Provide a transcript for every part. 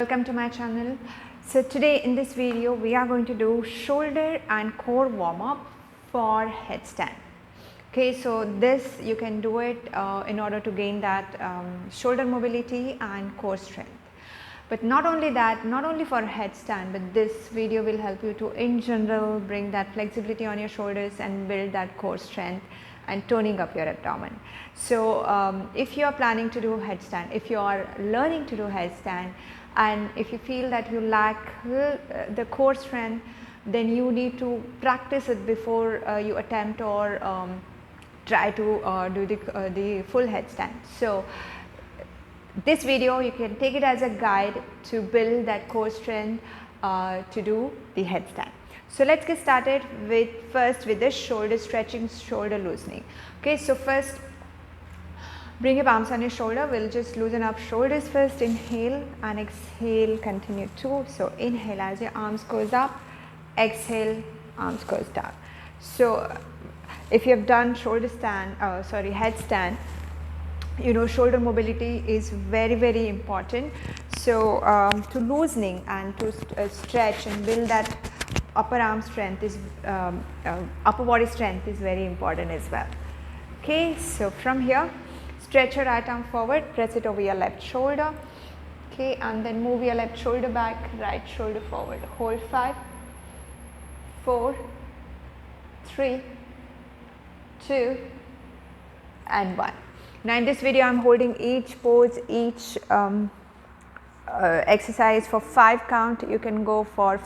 Welcome to my channel. So today in this video we are going to do shoulder and core warm-up for headstand. Okay, so this you can do it in order to gain that shoulder mobility and core strength. But not only that, not only for headstand, but this video will help you to in general bring that flexibility on your shoulders and build that core strength and toning up your abdomen. So if you are planning to do headstand, if you are learning to do headstand, and if you feel that you lack the core strength, then you need to practice it before you attempt or try to do the full headstand. So this video you can take it as a guide to build that core strength to do the headstand. So let's get started first with the shoulder stretching, shoulder loosening. Okay, so first bring your palms on your shoulder. We'll just loosen up shoulders first. Inhale and exhale, continue to. So inhale as your arms goes up, exhale, arms goes down. So if you have done headstand, you know shoulder mobility is very important. So to loosening and to stretch and build that upper arm strength is upper body strength is very important as well. Okay, so from here stretch your right arm forward, press it over your left shoulder. Okay, and then move your left shoulder back, right shoulder forward. Hold 5, 4, 3, 2 and 1. Now in this video I'm holding each pose, each exercise for 5 count. You can go for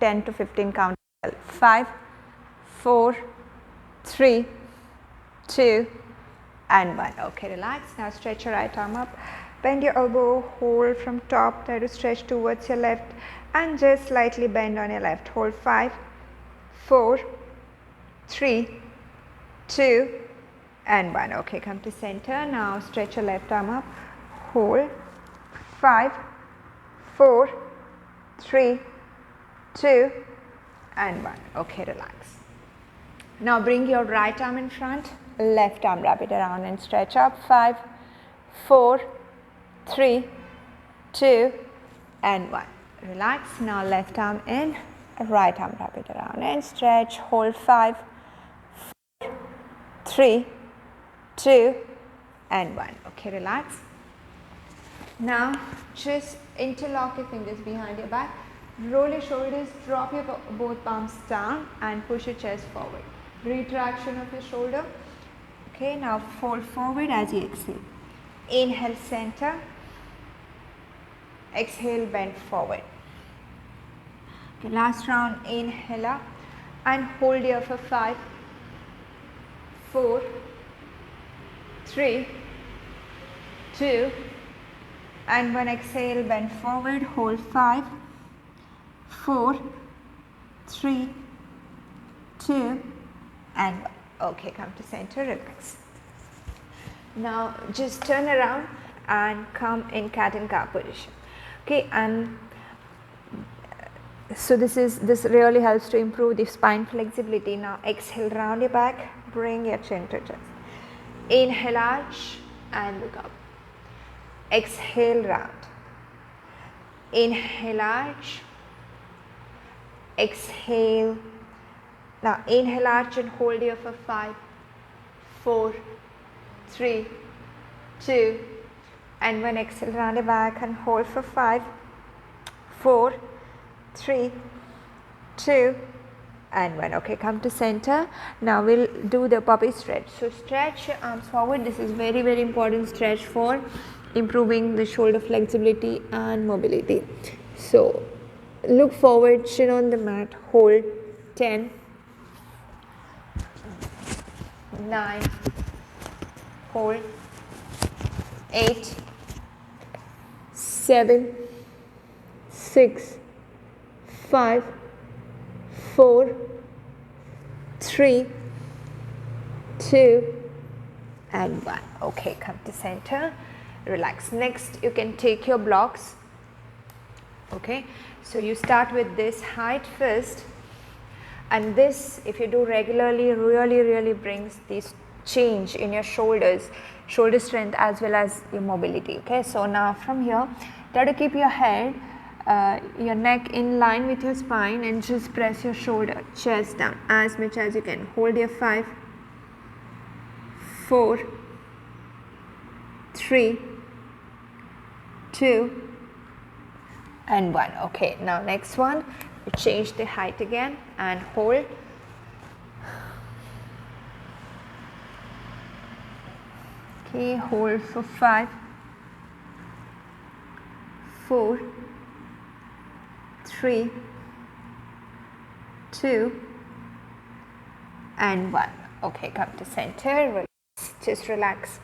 10 to 15 count. 5, 4, 3, 2 and 1. Okay, relax. Now stretch your right arm up, bend your elbow, hold from top, try to stretch towards your left and just slightly bend on your left. Hold 5, 4, 3, 2 and 1. Okay, come to center. Now stretch your left arm up, hold 5, 4, 3, 2 and 1. Okay, relax. Now bring your right arm in front, left arm wrap it around and stretch up. 5, 4, 3, 2 and 1. Relax. Now left arm in, right arm wrap it around and stretch. Hold 5, 4, 3, 2 and 1. Okay, relax. Now just interlock your fingers behind your back, roll your shoulders, drop your both palms down and push your chest forward. Retraction of your shoulder. Okay, now fold forward as you exhale. Inhale, center. Exhale, bend forward. Okay, last round. Inhale up and hold here for 5, 4, 3, 2 and 1. Exhale, bend forward. Hold 5, 4, 3, 2 and 1. Okay, come to center, relax. Now just turn around and come in cat and cow position. Okay, and so this really helps to improve the spine flexibility. Now exhale, round your back, bring your chin to chest. Inhale, arch and look up. Exhale, round. Inhale, arch. Exhale. Now inhale, arch and hold here for 5, 4, 3, 2 and 1. Exhale, round your back and hold for 5, 4, 3, 2 and 1. Okay, come to center. Now we'll do the puppy stretch. So stretch your arms forward. This is very important stretch for improving the shoulder flexibility and mobility. So look forward, chin on the mat, hold 10, 9, hold 8, 7, 6, 5, 4, 3, 2 and 1. Okay, come to center, relax. Next you can take your blocks. Okay, so you start with this height first, and this if you do regularly really brings this change in your shoulders, shoulder strength as well as your mobility. Okay, so now from here try to keep your head your neck in line with your spine, and just press your shoulder, chest down as much as you can. Hold your 5, 4, 3, 2 and 1. Okay, now next one, you change the height again and hold. Okay, hold for 5, 4, 3, 2 and 1. Okay, come to center, relax. Just relax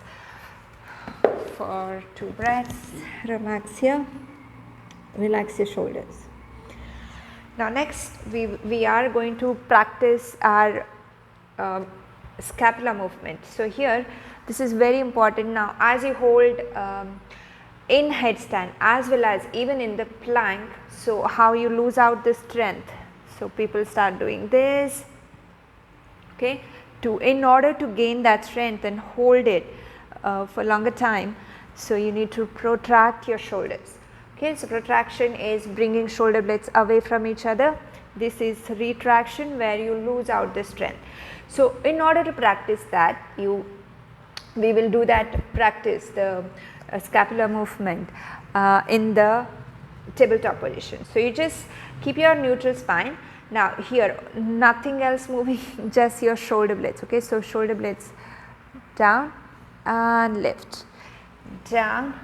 for 2 breaths. Relax here, relax your shoulders. Now next we are going to practice our scapular movement. So here this is very important. Now as you hold in headstand as well as even in the plank, so how you lose out the strength. So people start doing this, okay, in order to gain that strength and hold it for longer time, so you need to protract your shoulders. Okay, so protraction is bringing shoulder blades away from each other. This is retraction, where you lose out the strength. So in order to practice that, we will do that practice, the scapular movement in the tabletop position. So you just keep your neutral spine. Now here nothing else moving, just your shoulder blades. Okay, so shoulder blades down and lift, down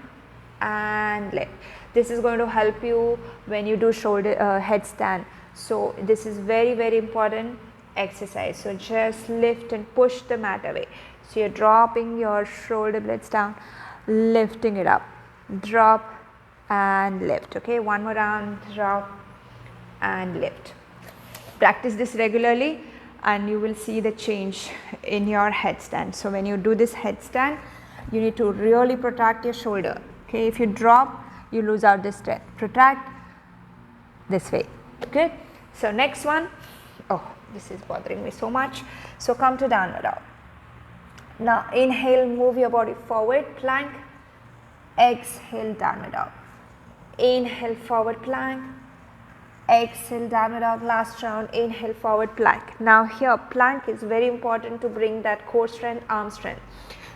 and lift. This is going to help you when you do shoulder headstand. So this is very, very important exercise. So just lift and push the mat away. So you're dropping your shoulder blades down, lifting it up, drop and lift. Okay, one more round, drop and lift. Practice this regularly and you will see the change in your headstand. So when you do this headstand, you need to really protract your shoulder. Okay, if you drop, you lose out the strength. Protract this way. Okay, so next one, oh, this is bothering me so much. So come to downward dog. Now inhale, move your body forward, plank. Exhale, downward dog. Inhale, forward plank. Exhale, downward dog. Last round, inhale, forward plank. Now here plank is very important to bring that core strength, arm strength.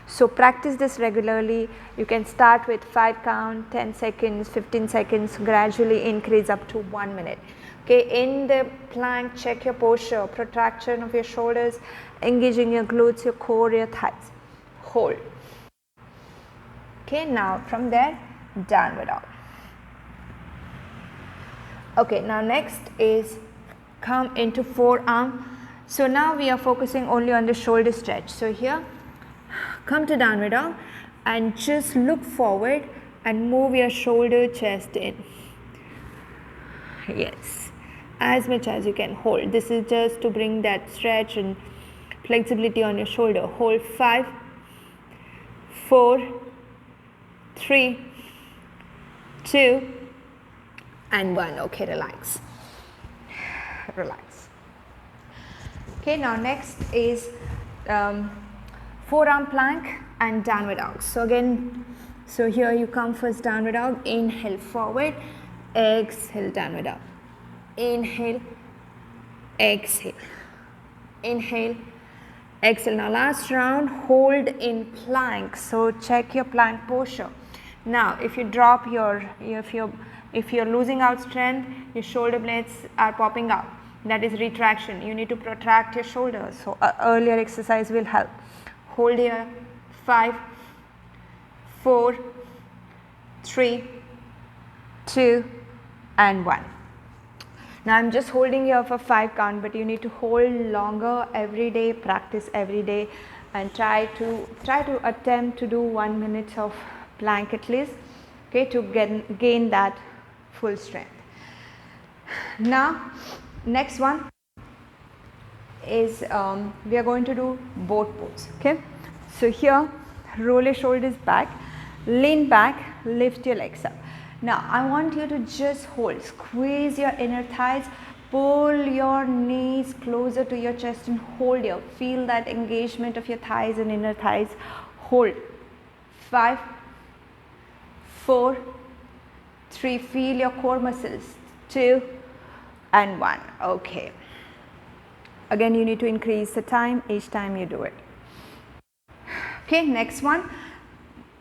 So practice this regularly. You can start with 5 count, 10 seconds, 15 seconds, gradually increase up to 1 minute. Okay, in the plank, check your posture, protraction of your shoulders, engaging your glutes, your core, your thighs. Hold. Okay, now from there, downward dog. Okay, now next is come into forearm. So now we are focusing only on the shoulder stretch. So here, come to downward dog and just look forward and move your shoulder, chest in. Yes, as much as you can hold. This is just to bring that stretch and flexibility on your shoulder. Hold 5, 4, 3, 2 and 1. Okay, relax. Relax. Okay, now next is forearm plank and downward dog. So again, so here you come first downward dog, inhale forward, exhale downward dog. Inhale, exhale, inhale, exhale. Now last round, hold in plank. So check your plank posture. Now if you drop if you're losing out strength, your shoulder blades are popping out. That is retraction. You need to protract your shoulders. So earlier exercise will help. Hold here, 5, 4, 3, 2 and 1. Now I'm just holding here for 5 count, but you need to hold longer every day, practice every day and try to attempt to do 1 minute of plank at least, okay, to gain that full strength. Now next one is we are going to do boat pose. Okay, so here roll your shoulders back, lean back, lift your legs up. Now I want you to just hold, squeeze your inner thighs, pull your knees closer to your chest and hold here. Feel that engagement of your thighs and inner thighs. Hold. 5, 4, 3, feel your core muscles, 2 and 1. Okay, again you need to increase the time each time you do it. Okay, next one.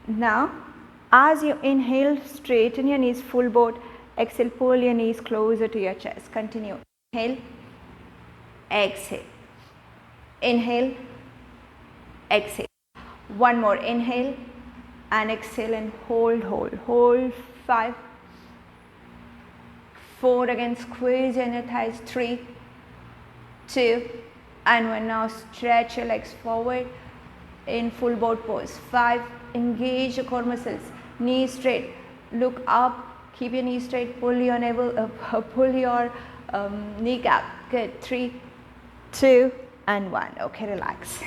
Now as you inhale, straighten your knees full boat. Exhale, pull your knees closer to your chest. Continue. Inhale, exhale, inhale, exhale. One more, inhale and exhale and hold. 5, 4, again squeeze your inner thighs, 3, 2 and 1. Now stretch your legs forward in full boat pose. 5, engage your core muscles, knees straight, look up, keep your knees straight, pull your navel, pull your kneecap. Good. 3, 2 and 1. Okay, relax.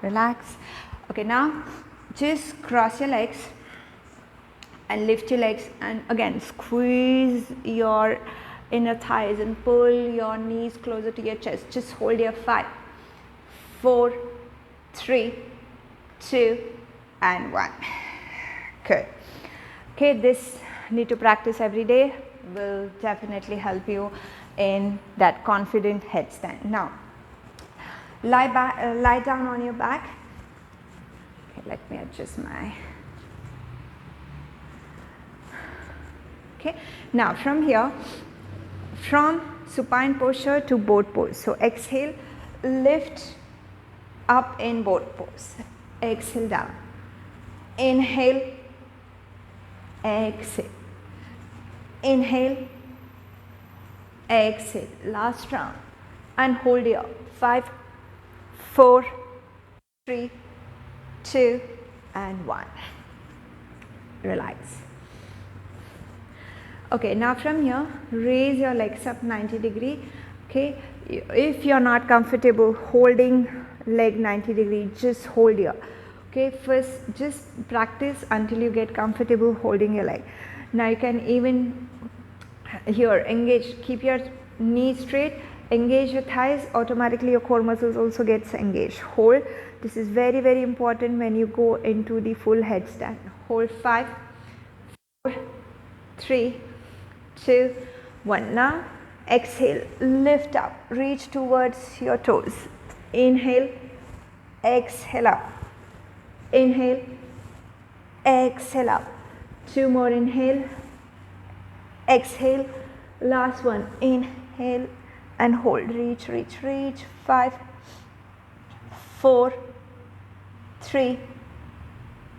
Relax. Okay, now just cross your legs and lift your legs, and again squeeze your inner thighs and pull your knees closer to your chest. Just hold your 5, 4, 3, 2 and 1. Good. Okay, this need to practice every day, will definitely help you in that confident headstand. Now lie down on your back. Okay, let me adjust my. Okay, now from here, from supine posture to boat pose. So exhale, lift up in boat pose. Exhale down. Inhale, exhale. Inhale, exhale. Last round. And hold here. 5, 4, 3, 2 and 1. Relax. Okay, now from here, raise your legs up 90 degree. Okay, if you're not comfortable holding leg 90 degree, just hold here. Okay, first just practice until you get comfortable holding your leg. Now you can even here engage, keep your knees straight, engage your thighs, automatically your core muscles also gets engaged. Hold. This is very, very important when you go into the full headstand. Hold. 5, 4, 3, 2, 1. Now exhale, lift up, reach towards your toes. Inhale, exhale up. Inhale, exhale up. 2 more, inhale, exhale. Last one, inhale and hold. Reach, reach, reach. 5, 4, 3,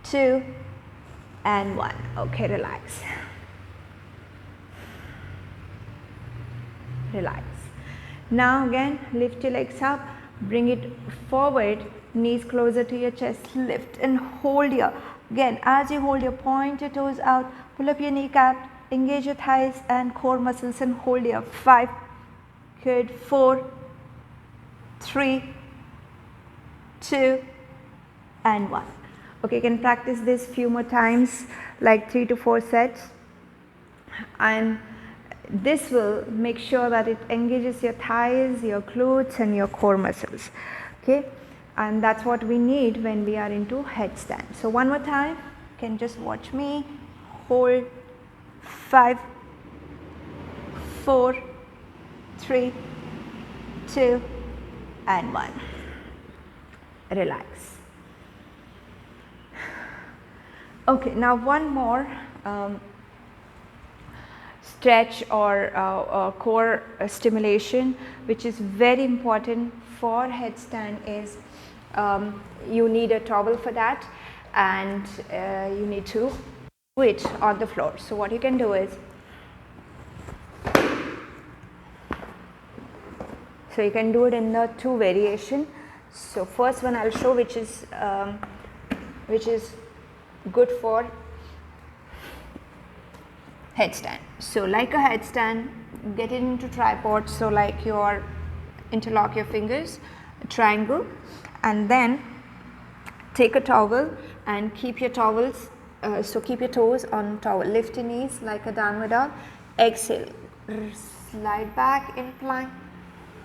2 and 1. Okay, relax. Relax. Now again, lift your legs up, bring it forward, knees closer to your chest, lift and hold here. Again, as you hold, your point your toes out, pull up your kneecap, engage your thighs and core muscles and hold here. 5, good. 4, 3, 2 and 1. Okay, you can practice this few more times, like 3 to 4 sets, and this will make sure that it engages your thighs, your glutes and your core muscles. Okay, and that's what we need when we are into headstand. So one more time, you can just watch me. Hold. 5, 4, 3, 2 and 1. Relax. Okay, now one more stretch or core stimulation, which is very important for headstand, is you need a towel for that, and you need to do it on the floor. So what you can do is, so you can do it in the 2 variation. So first one I'll show, which is good for headstand. So like a headstand, get it into tripod. So like your interlock your fingers, a triangle, and then take a towel and keep your towels. So keep your toes on towel. Lift your knees like a downward dog. Exhale, slide back in plank.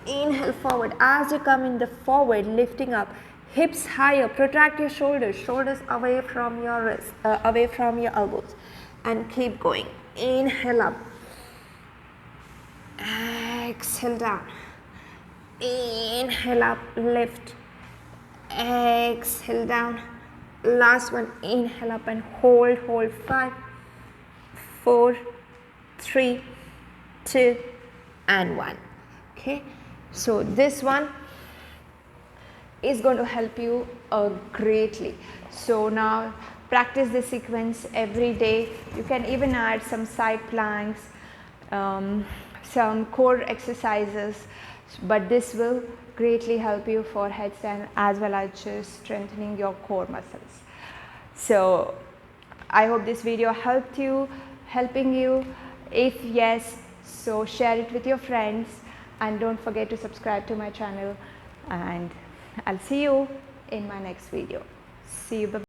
Inhale forward. As you come in the forward, lifting up, hips higher, protract your shoulders, shoulders away from your wrist, away from your elbows, and keep going. Inhale up, exhale down, inhale up, lift, exhale down, last one, inhale up and hold, 5, 4, 3, 2 and 1. Okay, so this one is going to help you greatly. So now practice this sequence every day. You can even add some side planks, some core exercises, but this will greatly help you for headstand as well as just strengthening your core muscles. So I hope this video helping you. If yes, so share it with your friends and don't forget to subscribe to my channel, and I'll see you in my next video. See you. Bye.